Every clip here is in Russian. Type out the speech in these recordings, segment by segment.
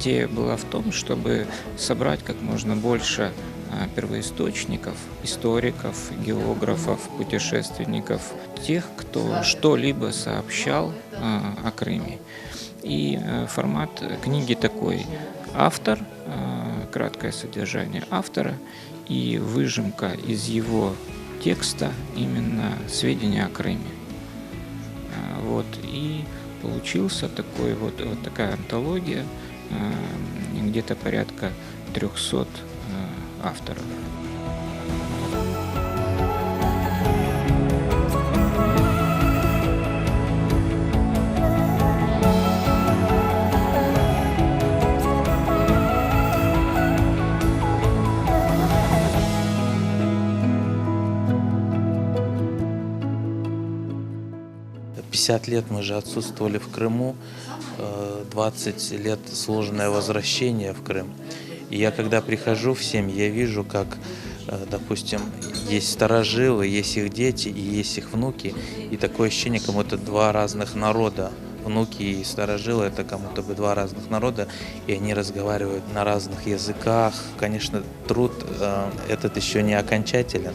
идея была в том, чтобы собрать как можно больше первоисточников, историков, географов, путешественников, тех, кто что-либо сообщал о Крыме. И формат книги такой: автор, краткое содержание автора и выжимка из его текста именно сведения о Крыме. Вот. И получился такая антология, где-то порядка 300 авторов. «50 лет мы же отсутствовали в Крыму, 20 лет сложное возвращение в Крым. И я когда прихожу в семьи, я вижу, как, допустим, есть старожилы, есть их дети и есть их внуки. И такое ощущение, как будто два разных народа. Внуки и старожилы — это как будто бы два разных народа, и они разговаривают на разных языках. Конечно, труд этот еще не окончателен.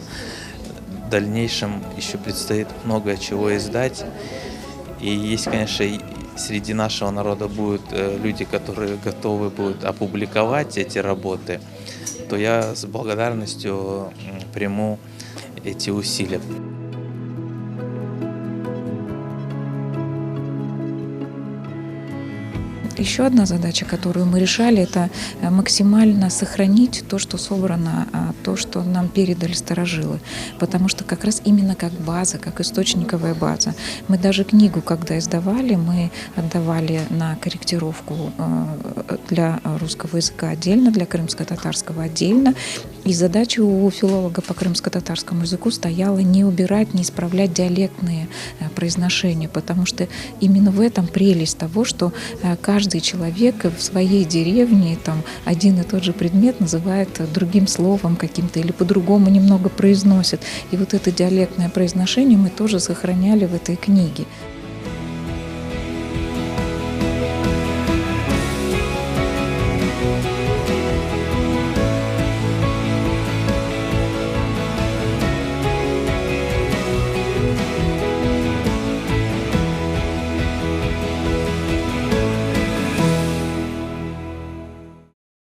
В дальнейшем еще предстоит много чего издать. И есть, конечно, среди нашего народа будут люди, которые готовы будут опубликовать эти работы, то я с благодарностью приму эти усилия. Еще одна задача, которую мы решали, это максимально сохранить то, что собрано, то, что нам передали старожилы. Потому что как раз именно как база, как источниковая база. Мы даже книгу, когда издавали, мы отдавали на корректировку для русского языка отдельно, для крымско-татарского отдельно. И задача у филолога по крымско-татарскому языку стояла не убирать, не исправлять диалектные произношения, потому что именно в этом прелесть того, что каждый человек в своей деревне там один и тот же предмет называет другим словом каким-то или по-другому немного произносит. И вот это диалектное произношение мы тоже сохраняли в этой книге.